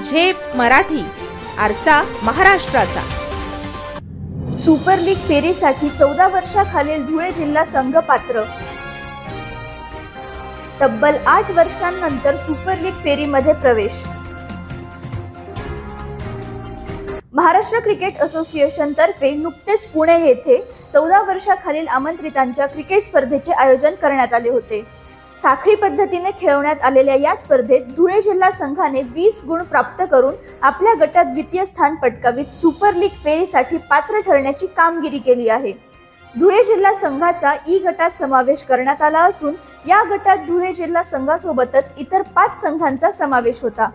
झेप मराठी, आरसा महाराष्ट्राचा। सुपर लीग फेरीसाठी 14 वर्षाखालील धुळे जिल्हा संघ पात्र। तब्बल 8 वर्षांनंतर सुपर लीग फेरीमध्ये प्रवेश। महाराष्ट्र क्रिकेट असोसिएशन तर्फे नुकतेच पुणे येथे 14 वर्षाखालील आमंत्रितांच्या क्रिकेट स्पर्धेचे आयोजन करण्यात आले होते। साखळी पद्धतीने खेळवण्यात आलेल्या या स्पर्धेत धुळे जिल्हा संघाने 20 गुण प्राप्त करून आपल्या गटात द्वितीय स्थान पटकावीत सुपर लीग फेरीसाठी पात्र ठरण्याची कामगिरी केली आहे। धुळे जिल्हा संघाचा ई गटात समावेश करण्यात आला असून या गटात धुळे जिल्हा संघासोबतच इतर 5 संघांचा समावेश होता।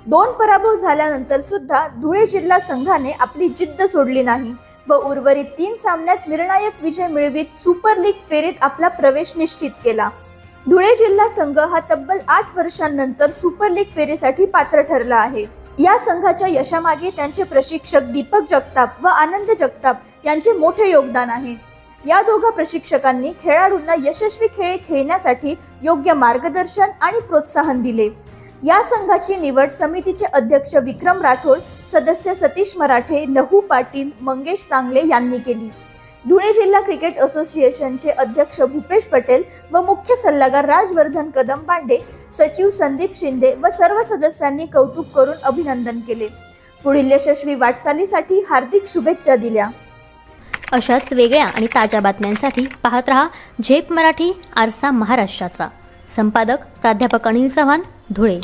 2 पराभव झाल्यानंतर सुद्धा धुळे जिल्हा संघाने आपली जिद्द सोडली नाही व उर्वरित 3 सामन्यात निर्णायक विजय मिळवित सुपर लीग फेरीत आपला प्रवेश निश्चित केला। धुळे जिल्हा संघ हा तब्बल 8 वर्षांनंतर सुपर लीग फेरीसाठी पात्र ठरला आहे। या संघाच्या यशामागे त्यांचे प्रशिक्षक दीपक जगताप व आनंद जगताप यांचे मोठे योगदान आहे। या दोघा प्रशिक्षकांनी खेळाडूंना यशस्वी खेळ खेळण्यासाठी योग्य मार्गदर्शन आणि प्रोत्साहन दिले। या संघाची निवड समितीचे अध्यक्ष विक्रम राठोड, सदस्य सतीश मराठे, लहू पाटील, मंगेश सांगले यांनी केली। धुळे जिल्हा क्रिकेट असोसिएशनचे अध्यक्ष भूपेश पटेल व मुख्य सल्लागार राजवर्धन कदम बांडे, सचिव संदीप शिंदे व सर्व सदस्यांनी कौतुक करून अभिनंदन केले। पुढील यशस्वी वाटचालीसाठी हार्दिक शुभेच्छा दिल्या। अशाच वेगळ्या आणि ताज्या बातम्यांसाठी पाहत रहा झेप मराठी, आरसा महाराष्ट्राचा। संपादक प्राध्यापक अनिल चव्हाण, धुळे।